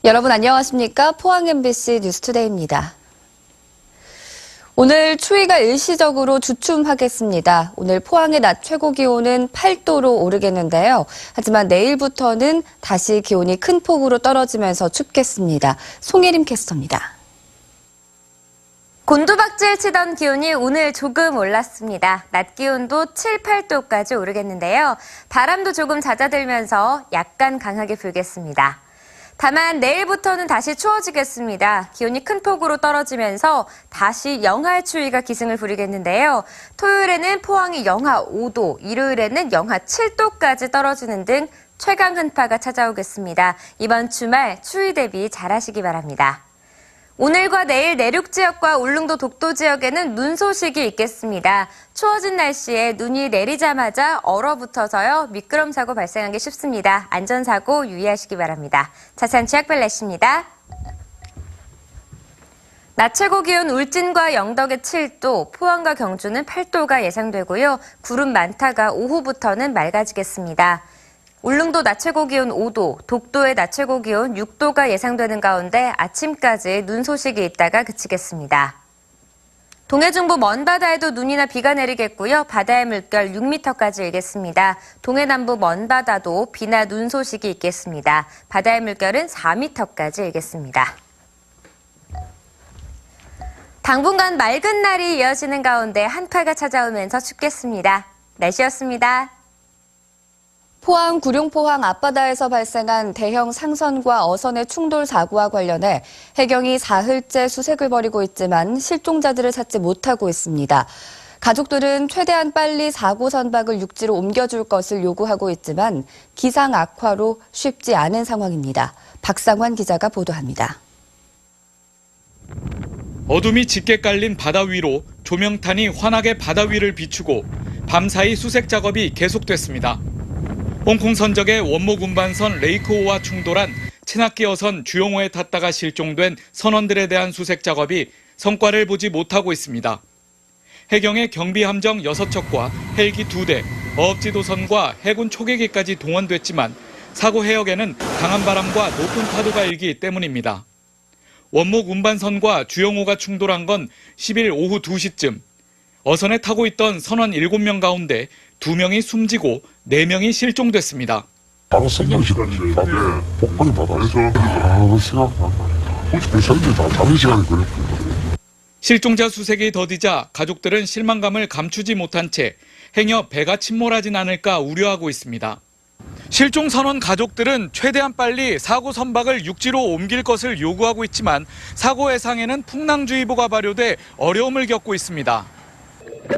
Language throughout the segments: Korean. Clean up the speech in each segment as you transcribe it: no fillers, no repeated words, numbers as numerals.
여러분 안녕하십니까? 포항 MBC 뉴스투데이입니다. 오늘 추위가 일시적으로 주춤하겠습니다. 오늘 포항의 낮 최고 기온은 8도로 오르겠는데요. 하지만 내일부터는 다시 기온이 큰 폭으로 떨어지면서 춥겠습니다. 송혜림 캐스터입니다. 곤두박질 치던 기온이 오늘 조금 올랐습니다. 낮 기온도 7, 8도까지 오르겠는데요. 바람도 조금 잦아들면서 약간 강하게 불겠습니다. 다만 내일부터는 다시 추워지겠습니다. 기온이 큰 폭으로 떨어지면서 다시 영하의 추위가 기승을 부리겠는데요. 토요일에는 포항이 영하 5도, 일요일에는 영하 7도까지 떨어지는 등 최강 한파가 찾아오겠습니다. 이번 주말 추위 대비 잘하시기 바랍니다. 오늘과 내일 내륙 지역과 울릉도 독도 지역에는 눈 소식이 있겠습니다. 추워진 날씨에 눈이 내리자마자 얼어붙어서요. 미끄럼 사고 발생하기 쉽습니다. 안전사고 유의하시기 바랍니다. 자세한 지역별 날씨입니다. 낮 최고 기온 울진과 영덕에 7도, 포항과 경주는 8도가 예상되고요. 구름 많다가 오후부터는 맑아지겠습니다. 울릉도 낮 최고 기온 5도, 독도의 낮 최고 기온 6도가 예상되는 가운데 아침까지 눈 소식이 있다가 그치겠습니다. 동해중부 먼바다에도 눈이나 비가 내리겠고요. 바다의 물결 6m까지 일겠습니다. 동해남부 먼바다도 비나 눈 소식이 있겠습니다. 바다의 물결은 4m까지 일겠습니다. 당분간 맑은 날이 이어지는 가운데 한파가 찾아오면서 춥겠습니다. 날씨였습니다. 포항 구룡포항 앞바다에서 발생한 대형 상선과 어선의 충돌 사고와 관련해 해경이 사흘째 수색을 벌이고 있지만 실종자들을 찾지 못하고 있습니다. 가족들은 최대한 빨리 사고 선박을 육지로 옮겨줄 것을 요구하고 있지만 기상 악화로 쉽지 않은 상황입니다. 박상환 기자가 보도합니다. 어둠이 짙게 깔린 바다 위로 조명탄이 환하게 바다 위를 비추고 밤사이 수색 작업이 계속됐습니다. 홍콩 선적의 원목 운반선 레이크호와 충돌한 친학기 어선 주용호에 탔다가 실종된 선원들에 대한 수색 작업이 성과를 보지 못하고 있습니다. 해경의 경비함정 6척과 헬기 2대, 어업지도선과 해군 초계기까지 동원됐지만 사고 해역에는 강한 바람과 높은 파도가 일기 때문입니다. 원목 운반선과 주용호가 충돌한 건 10일 오후 2시쯤. 어선에 타고 있던 선원 7명 가운데 2명이 숨지고 4명이 실종됐습니다. 바로 생각 시간인데 복근이 바다에서 생각나. 혹시 배선들 다 잡은 시간이 걸렸고요. 실종자 수색이 더디자 가족들은 실망감을 감추지 못한 채 행여 배가 침몰하진 않을까 우려하고 있습니다. 실종 선원 가족들은 최대한 빨리 사고 선박을 육지로 옮길 것을 요구하고 있지만 사고 해상에는 풍랑주의보가 발효돼 어려움을 겪고 있습니다.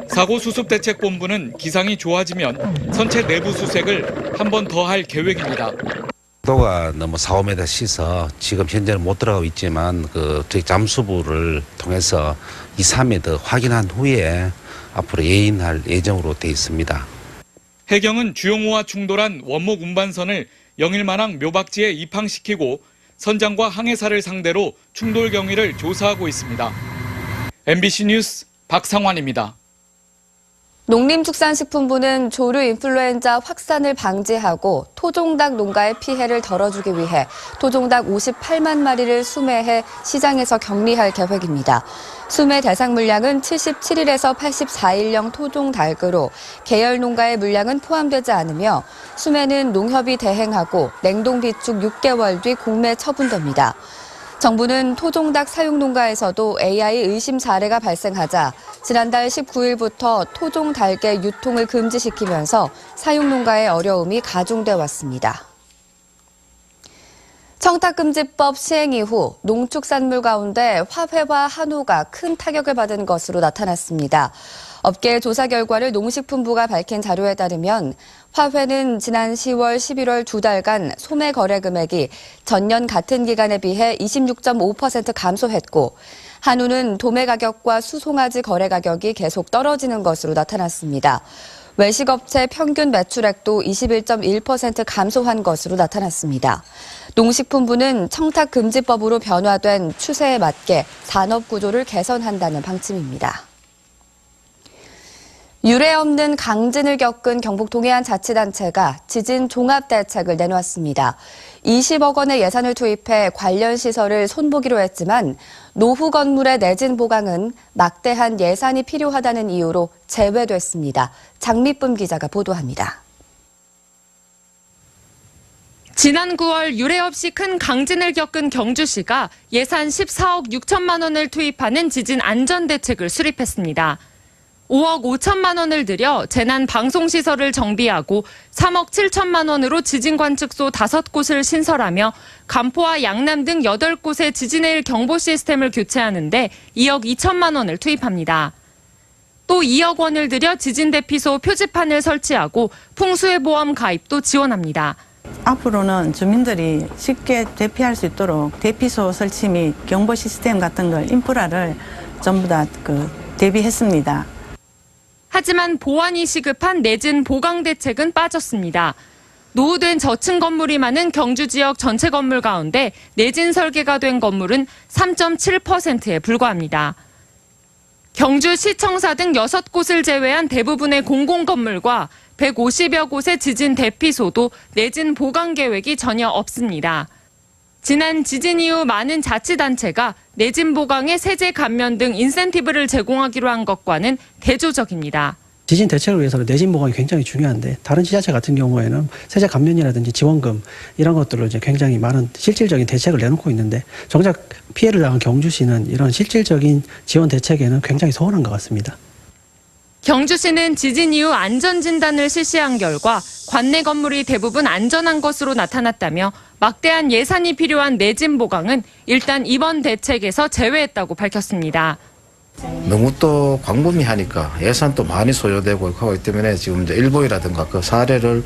사고수습대책본부는 기상이 좋아지면 선체 내부 수색을 한 번 더 할 계획입니다. 파도가 너무 4, 5m 시서 지금 현재는 못 들어가고 있지만 저희 잠수부를 통해서 2, 3일 더 확인한 후에 앞으로 예인할 예정으로 돼 있습니다. 해경은 주용호와 충돌한 원목 운반선을 영일만항 묘박지에 입항시키고 선장과 항해사를 상대로 충돌 경위를 조사하고 있습니다. MBC 뉴스 박상환입니다. 농림축산식품부는 조류 인플루엔자 확산을 방지하고 토종닭 농가의 피해를 덜어주기 위해 토종닭 58만 마리를 수매해 시장에서 격리할 계획입니다. 수매 대상 물량은 77일에서 84일령 토종닭으로 계열 농가의 물량은 포함되지 않으며 수매는 농협이 대행하고 냉동 비축 6개월 뒤 공매 처분됩니다. 정부는 토종닭 사육농가에서도 AI 의심 사례가 발생하자 지난달 19일부터 토종닭의 유통을 금지시키면서 사육농가의 어려움이 가중돼 왔습니다. 청탁금지법 시행 이후 농축산물 가운데 화훼와 한우가 큰 타격을 받은 것으로 나타났습니다. 업계 조사 결과를 농식품부가 밝힌 자료에 따르면 화훼는 지난 10월, 11월 2달간 소매 거래 금액이 전년 같은 기간에 비해 26.5% 감소했고 한우는 도매 가격과 수송아지 거래 가격이 계속 떨어지는 것으로 나타났습니다. 외식업체 평균 매출액도 21.1% 감소한 것으로 나타났습니다. 농식품부는 청탁금지법으로 변화된 추세에 맞게 산업 구조를 개선한다는 방침입니다. 유례 없는 강진을 겪은 경북 동해안 자치단체가 지진 종합대책을 내놓았습니다. 20억 원의 예산을 투입해 관련 시설을 손보기로 했지만 노후 건물의 내진 보강은 막대한 예산이 필요하다는 이유로 제외됐습니다. 장미쁨 기자가 보도합니다. 지난 9월 유례 없이 큰 강진을 겪은 경주시가 예산 14억 6천만 원을 투입하는 지진 안전대책을 수립했습니다. 5억 5천만 원을 들여 재난 방송시설을 정비하고 3억 7천만 원으로 지진관측소 5곳을 신설하며 간포와 양남 등 8곳의 지진의 일 경보 시스템을 교체하는데 2억 2천만 원을 투입합니다. 또 2억 원을 들여 지진대피소 표지판을 설치하고 풍수해보험 가입도 지원합니다. 앞으로는 주민들이 쉽게 대피할 수 있도록 대피소 설치 및 경보 시스템 같은 걸 인프라를 전부 다 대비했습니다. 하지만 보완이 시급한 내진 보강 대책은 빠졌습니다. 노후된 저층 건물이 많은 경주 지역 전체 건물 가운데 내진 설계가 된 건물은 3.7%에 불과합니다. 경주시청사 등 6곳을 제외한 대부분의 공공건물과 150여 곳의 지진 대피소도 내진 보강 계획이 전혀 없습니다. 지난 지진 이후 많은 자치단체가 내진 보강에 세제 감면 등 인센티브를 제공하기로 한 것과는 대조적입니다. 지진 대책을 위해서는 내진 보강이 굉장히 중요한데 다른 지자체 같은 경우에는 세제 감면이라든지 지원금 이런 것들로 이제 굉장히 많은 실질적인 대책을 내놓고 있는데 정작 피해를 당한 경주시는 이런 실질적인 지원 대책에는 굉장히 소홀한 것 같습니다. 경주시는 지진 이후 안전진단을 실시한 결과 관내 건물이 대부분 안전한 것으로 나타났다며 막대한 예산이 필요한 내진 보강은 일단 이번 대책에서 제외했다고 밝혔습니다. 너무 또 광범위하니까 예산도 많이 소요되고 하기 때문에 지금 이제 일본이라든가 그 사례를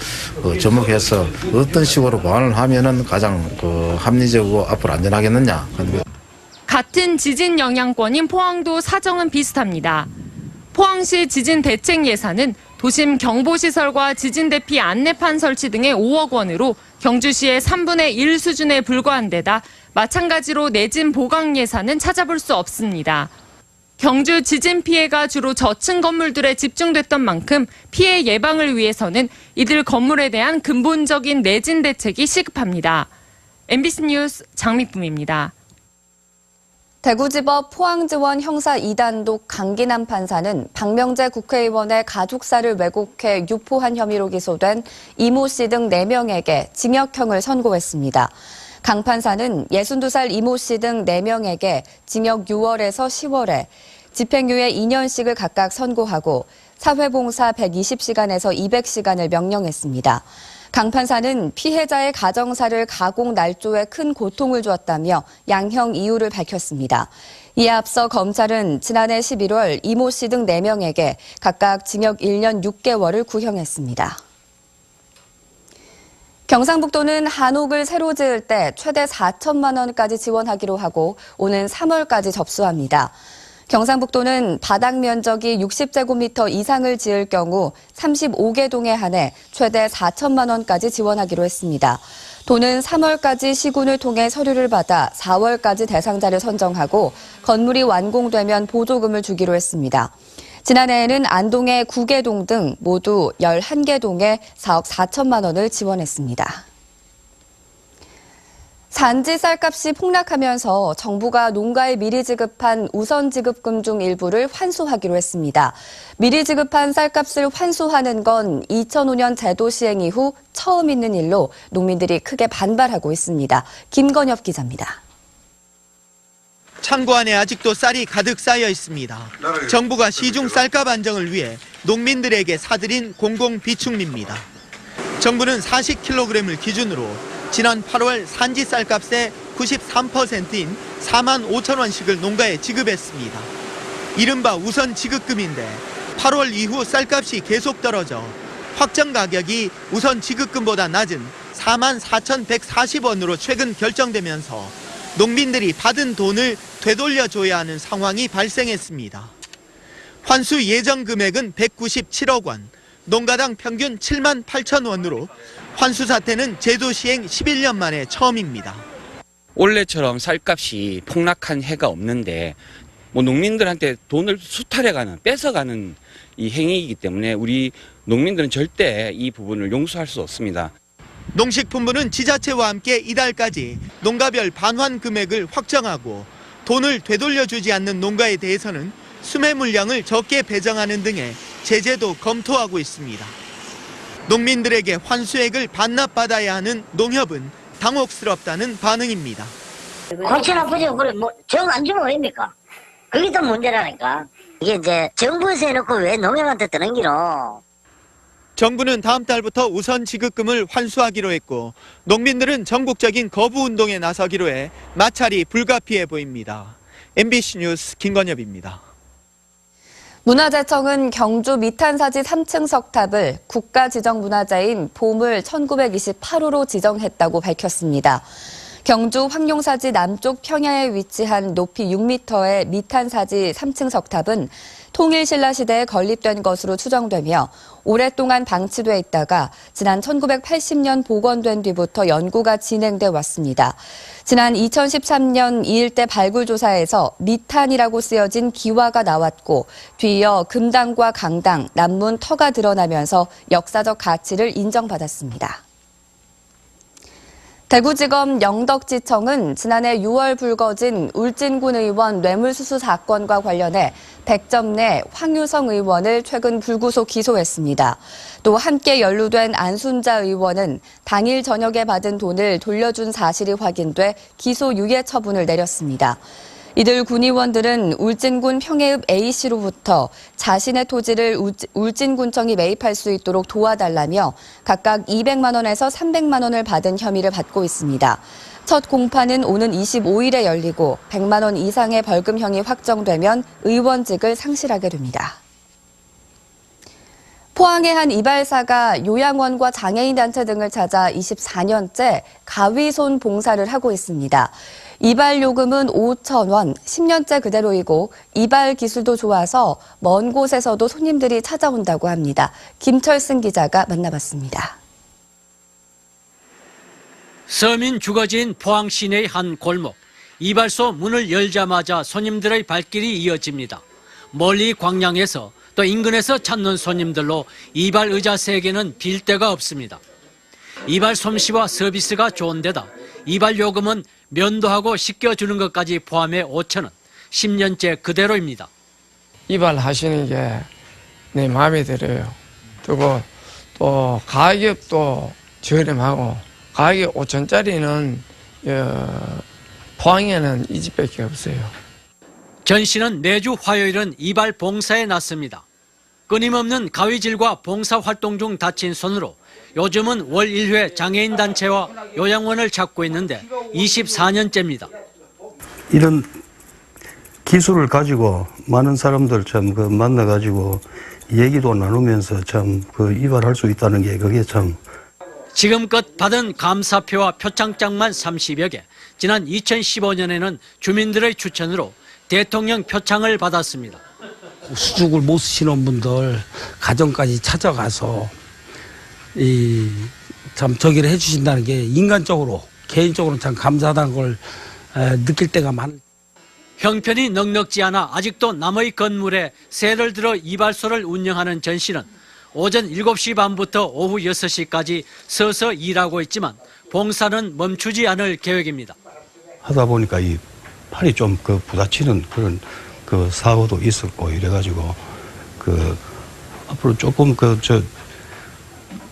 접목해서 어떤 식으로 보완을 하면은 가장 합리적이고 앞으로 안전하겠느냐. 같은 지진 영향권인 포항도 사정은 비슷합니다. 포항시 지진 대책 예산은 도심 경보시설과 지진 대피 안내판 설치 등의 5억 원으로 경주시의 3분의 1 수준에 불과한 데다 마찬가지로 내진 보강 예산은 찾아볼 수 없습니다. 경주 지진 피해가 주로 저층 건물들에 집중됐던 만큼 피해 예방을 위해서는 이들 건물에 대한 근본적인 내진 대책이 시급합니다. MBC 뉴스 장미쁨입니다. 대구지법 포항지원 형사 2단독 강기남 판사는 박명재 국회의원의 가족사를 왜곡해 유포한 혐의로 기소된 이모 씨 등 4명에게 징역형을 선고했습니다. 강 판사는 62살 이모 씨 등 4명에게 징역 6월에서 10월에 집행유예 2년씩을 각각 선고하고 사회봉사 120시간에서 200시간을 명령했습니다. 강 판사는 피해자의 가정사를 가공 날조에 큰 고통을 주었다며 양형 이유를 밝혔습니다. 이에 앞서 검찰은 지난해 11월 이모 씨 등 4명에게 각각 징역 1년 6개월을 구형했습니다. 경상북도는 한옥을 새로 지을 때 최대 4천만 원까지 지원하기로 하고 오는 3월까지 접수합니다. 경상북도는 바닥 면적이 60제곱미터 이상을 지을 경우 35개 동에 한해 최대 4천만 원까지 지원하기로 했습니다. 도는 3월까지 시군을 통해 서류를 받아 4월까지 대상자를 선정하고 건물이 완공되면 보조금을 주기로 했습니다. 지난해에는 안동의 9개 동 등 모두 11개 동에 4억 4천만 원을 지원했습니다. 산지 쌀값이 폭락하면서 정부가 농가에 미리 지급한 우선 지급금 중 일부를 환수하기로 했습니다. 미리 지급한 쌀값을 환수하는 건 2005년 제도 시행 이후 처음 있는 일로 농민들이 크게 반발하고 있습니다. 김건엽 기자입니다. 창고 안에 아직도 쌀이 가득 쌓여 있습니다. 정부가 시중 쌀값 안정을 위해 농민들에게 사들인 공공비축미입니다. 정부는 40kg을 기준으로 지난 8월 산지 쌀값의 93%인 4만 5천 원씩을 농가에 지급했습니다. 이른바 우선 지급금인데 8월 이후 쌀값이 계속 떨어져 확정 가격이 우선 지급금보다 낮은 4만 4,140원으로 최근 결정되면서 농민들이 받은 돈을 되돌려줘야 하는 상황이 발생했습니다. 환수 예정 금액은 197억 원, 농가당 평균 7만 8천 원으로 환수 사태는 제도 시행 11년 만에 처음입니다. 올해처럼 쌀값이 폭락한 해가 없는데 뭐 농민들한테 돈을 수탈해가는, 뺏어가는 이 행위이기 때문에 우리 농민들은 절대 이 부분을 용서할 수 없습니다. 농식품부는 지자체와 함께 이달까지 농가별 반환 금액을 확정하고 돈을 되돌려주지 않는 농가에 대해서는 수매 물량을 적게 배정하는 등의 제재도 검토하고 있습니다. 농민들에게 환수액을 반납받아야 하는 농협은 당혹스럽다는 반응입니다. 골치 아프죠. 그래 정 안 주면 왜입니까? 그게 또 문제라니까. 이게 이제 정부에서 해놓고 왜 농협한테 드는 기로? 정부는 다음 달부터 우선 지급금을 환수하기로 했고 농민들은 전국적인 거부 운동에 나서기로 해 마찰이 불가피해 보입니다. MBC 뉴스 김건엽입니다. 문화재청은 경주 미탄사지 3층 석탑을 국가지정문화재인 보물 1928호로 지정했다고 밝혔습니다. 경주 황룡사지 남쪽 평야에 위치한 높이 6m의 미탄사지 3층 석탑은 통일신라 시대에 건립된 것으로 추정되며 오랫동안 방치돼 있다가 지난 1980년 복원된 뒤부터 연구가 진행돼 왔습니다. 지난 2013년 이 일대 발굴 조사에서 미탄이라고 쓰여진 기와가 나왔고 뒤이어 금당과 강당, 남문, 터가 드러나면서 역사적 가치를 인정받았습니다. 대구지검 영덕지청은 지난해 6월 불거진 울진군 의원 뇌물수수 사건과 관련해 백점내 황유성 의원을 최근 불구속 기소했습니다. 또 함께 연루된 안순자 의원은 당일 저녁에 받은 돈을 돌려준 사실이 확인돼 기소 유예 처분을 내렸습니다. 이들 군의원들은 울진군 평해읍 A씨로부터 자신의 토지를 울진군청이 매입할 수 있도록 도와달라며 각각 200만 원에서 300만 원을 받은 혐의를 받고 있습니다. 첫 공판은 오는 25일에 열리고 100만 원 이상의 벌금형이 확정되면 의원직을 상실하게 됩니다. 포항의 한 이발사가 요양원과 장애인단체 등을 찾아 24년째 가위손 봉사를 하고 있습니다. 이발 요금은 5,000원, 10년째 그대로이고 이발 기술도 좋아서 먼 곳에서도 손님들이 찾아온다고 합니다. 김철승 기자가 만나봤습니다. 서민 주거지인 포항 시내의 한 골목. 이발소 문을 열자마자 손님들의 발길이 이어집니다. 멀리 광양에서 또 인근에서 찾는 손님들로 이발 의자 3개는 빌 데가 없습니다. 이발 솜씨와 서비스가 좋은 데다 이발 요금은 면도하고 씻겨주는 것까지 포함해 5,000원, 10년째 그대로입니다. 이발하시는 게 내 마음에 들어요. 그리고 또 가격도 저렴하고 가격이 5,000짜리는 포항에는 이 집밖에 없어요. 전 씨는 매주 화요일은 이발 봉사에 나섭니다. 끊임없는 가위질과 봉사 활동 중 다친 손으로 요즘은 월 1회 장애인 단체와 요양원을 찾고 있는데 24년째입니다. 이런 기술을 가지고 많은 사람들 참 만나가지고 얘기도 나누면서 참 이발할 수 있다는 게 그게 참. 지금껏 받은 감사표와 표창장만 30여 개. 지난 2015년에는 주민들의 추천으로 대통령 표창을 받았습니다. 수족을 못 쓰시는 분들 가정까지 찾아가서 참 저기를 해주신다는 게 인간적으로 개인적으로 참 감사하다는 걸 느낄 때가 많아요. 형편이 넉넉지 않아 아직도 남의 건물에 새를 들어 이발소를 운영하는 전 씨는 오전 7시 반부터 오후 6시까지 서서 일하고 있지만 봉사는 멈추지 않을 계획입니다. 하다 보니까 이 팔이 좀 부딪히는 그런 사고도 있었고 이래가지고 앞으로 조금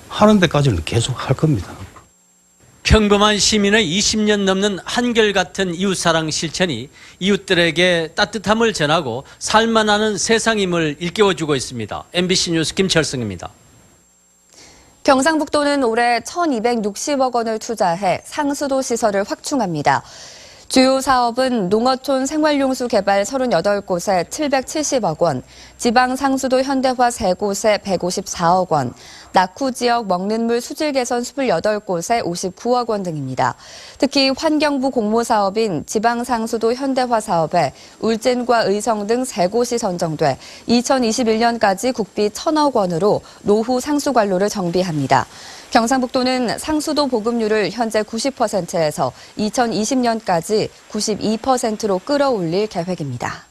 하는 데까지는 계속 할 겁니다. 평범한 시민의 20년 넘는 한결같은 이웃사랑 실천이 이웃들에게 따뜻함을 전하고 살만하는 세상임을 일깨워주고 있습니다. MBC 뉴스 김철승입니다. 경상북도는 올해 1,260억 원을 투자해 상수도 시설을 확충합니다. 주요 사업은 농어촌 생활용수 개발 38곳에 770억 원, 지방 상수도 현대화 3곳에 154억 원, 낙후 지역 먹는 물 수질 개선 28곳에 59억 원 등입니다. 특히 환경부 공모 사업인 지방 상수도 현대화 사업에 울진과 의성 등 3곳이 선정돼 2021년까지 국비 1,000억 원으로 노후 상수관로를 정비합니다. 경상북도는 상수도 보급률을 현재 90%에서 2020년까지 92%로 끌어올릴 계획입니다.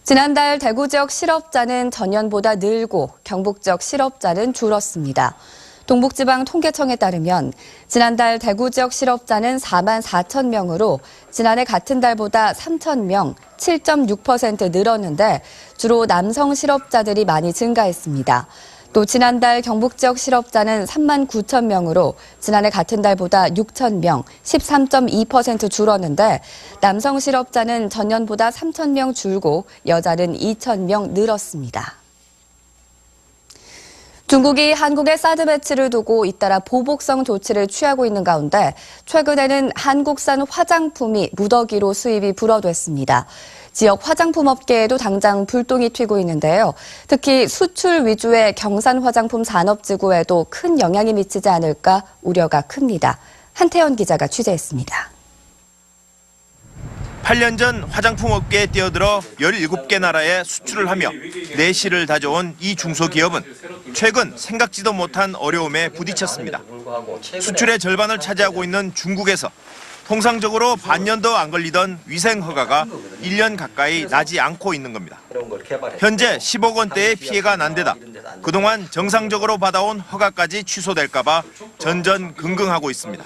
지난달 대구 지역 실업자는 전년보다 늘고 경북 지역 실업자는 줄었습니다. 동북지방통계청에 따르면 지난달 대구 지역 실업자는 4만 4천 명으로 지난해 같은 달보다 3천 명, 7.6% 늘었는데 주로 남성 실업자들이 많이 증가했습니다. 또 지난달 경북 지역 실업자는 3만 9천 명으로 지난해 같은 달보다 6천 명, 13.2% 줄었는데 남성 실업자는 전년보다 3천 명 줄고 여자는 2천 명 늘었습니다. 중국이 한국의 사드 배치를 두고 잇따라 보복성 조치를 취하고 있는 가운데 최근에는 한국산 화장품이 무더기로 수입이 불어됐습니다. 지역 화장품 업계에도 당장 불똥이 튀고 있는데요. 특히 수출 위주의 경산 화장품 산업지구에도 큰 영향이 미치지 않을까 우려가 큽니다. 한태현 기자가 취재했습니다. 8년 전 화장품 업계에 뛰어들어 17개 나라에 수출을 하며 내실을 다져온 이 중소기업은 최근 생각지도 못한 어려움에 부딪혔습니다. 수출의 절반을 차지하고 있는 중국에서 통상적으로 반년도 안 걸리던 위생 허가가 1년 가까이 나지 않고 있는 겁니다. 현재 10억 원대의 피해가 난 데다 그동안 정상적으로 받아온 허가까지 취소될까 봐 전전긍긍하고 있습니다.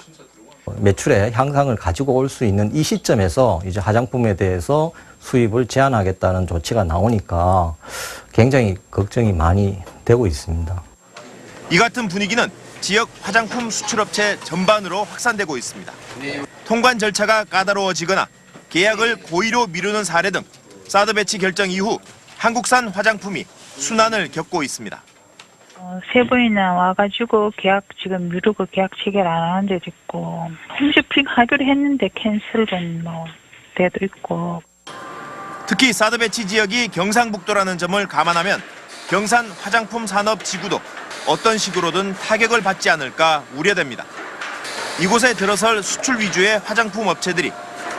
매출의 향상을 가지고 올 수 있는 이 시점에서 이제 화장품에 대해서 수입을 제한하겠다는 조치가 나오니까 굉장히 걱정이 많이 되고 있습니다. 이 같은 분위기는 지역 화장품 수출업체 전반으로 확산되고 있습니다. 통관 절차가 까다로워지거나 계약을 고의로 미루는 사례 등 사드 배치 결정 이후 한국산 화장품이 순환을 겪고 있습니다. 세 번이나 와가지고 계약 지금 미루고 계약 체결 안 하는 데도 있고 홈쇼핑 하기로 했는데 캔슬된 데도 있고. 특히 사드 배치 지역이 경상북도라는 점을 감안하면 경산 화장품 산업 지구도 어떤 식으로든 타격을 받지 않을까 우려됩니다. 이곳에 들어설 수출 위주의 화장품 업체들이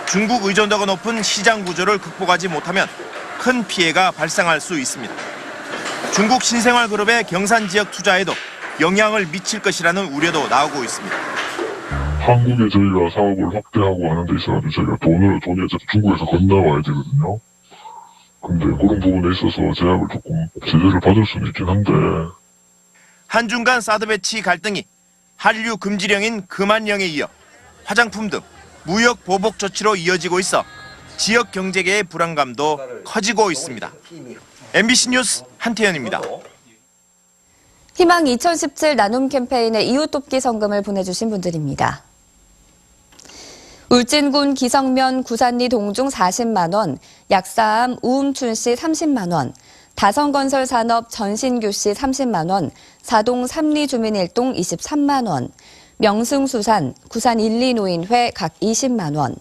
중국 의존도가 높은 시장 구조를 극복하지 못하면 큰 피해가 발생할 수 있습니다. 중국 신생활그룹의 경산 지역 투자에도 영향을 미칠 것이라는 우려도 나오고 있습니다. 한국에 저희가 사업을 확대하고 하는 데 있어서 저희가 돈을 중국에서 건너와야 되거든요. 근데 그런 부분에 있어서 제약을 조금 제재를 받을 수는 있긴 한데. 한중 간 사드 배치 갈등이 한류 금지령인 금한령에 이어 화장품 등 무역 보복 조치로 이어지고 있어 지역 경제계의 불안감도 커지고 있습니다. MBC 뉴스 한태현입니다. 희망 2017 나눔 캠페인에 이웃 돕기 성금을 보내주신 분들입니다. 울진군 기성면 구산리 동중 40만 원, 약사암 우음춘 씨 30만 원, 다성건설산업 전신규 씨 30만 원, 사동 삼리주민일동 23만 원, 명승수산 구산 1,2노인회 각 20만 원,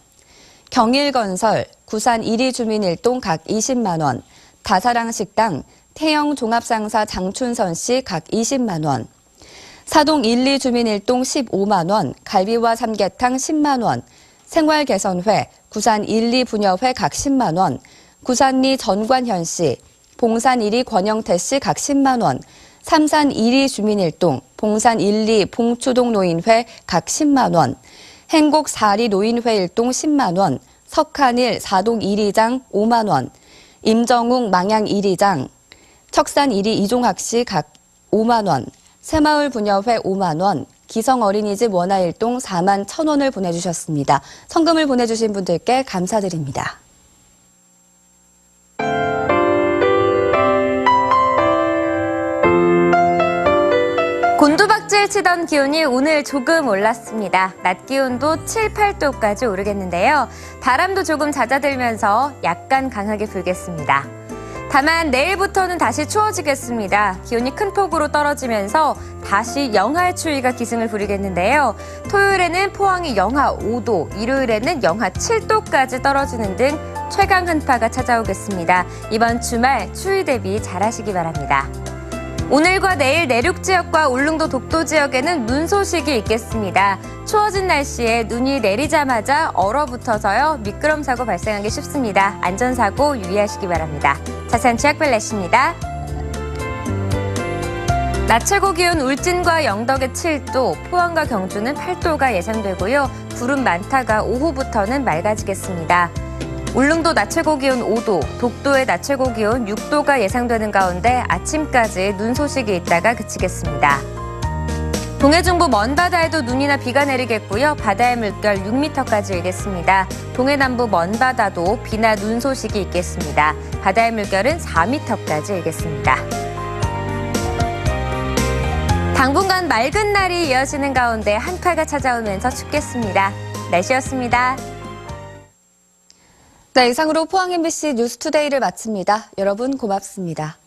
경일건설 구산 1,2주민일동 각 20만 원, 다사랑식당 태영종합상사 장춘선 씨 각 20만 원, 사동 1,2주민일동 15만 원, 갈비와 삼계탕 10만 원, 생활개선회 구산 1,2부녀회 각 10만 원, 구산리 전관현 씨, 봉산 1위 권영태 씨 각 10만 원, 삼산 1위 주민일동, 봉산 1리 봉추동 노인회 각 10만 원, 행곡 4리 노인회 일동 10만 원, 석한일 사동 1위장 5만 원, 임정웅 망양 1위장, 척산 1위 이종학 씨 각 5만 원, 새마을 부녀회 5만 원, 기성 어린이집 원화일동 4만 1,000원을 보내주셨습니다. 성금을 보내주신 분들께 감사드립니다. 곤두박질 치던 기온이 오늘 조금 올랐습니다. 낮 기온도 7, 8도까지 오르겠는데요. 바람도 조금 잦아들면서 약간 강하게 불겠습니다. 다만 내일부터는 다시 추워지겠습니다. 기온이 큰 폭으로 떨어지면서 다시 영하 추위가 기승을 부리겠는데요. 토요일에는 포항이 영하 5도, 일요일에는 영하 7도까지 떨어지는 등 최강 한파가 찾아오겠습니다. 이번 주말 추위 대비 잘하시기 바랍니다. 오늘과 내일 내륙 지역과 울릉도 독도 지역에는 눈 소식이 있겠습니다. 추워진 날씨에 눈이 내리자마자 얼어붙어서요. 미끄럼 사고 발생하기 쉽습니다. 안전사고 유의하시기 바랍니다. 자세한 지역별 날씨입니다. 낮 최고 기온 울진과 영덕에 7도, 포항과 경주는 8도가 예상되고요. 구름 많다가 오후부터는 맑아지겠습니다. 울릉도 낮 최고 기온 5도, 독도의 낮 최고 기온 6도가 예상되는 가운데 아침까지 눈 소식이 있다가 그치겠습니다. 동해 중부 먼 바다에도 눈이나 비가 내리겠고요. 바다의 물결 6m까지 일겠습니다. 동해 남부 먼 바다도 비나 눈 소식이 있겠습니다. 바다의 물결은 4m까지 일겠습니다. 당분간 맑은 날이 이어지는 가운데 한파가 찾아오면서 춥겠습니다. 날씨였습니다. 네, 이상으로 포항 MBC 뉴스투데이를 마칩니다. 여러분 고맙습니다.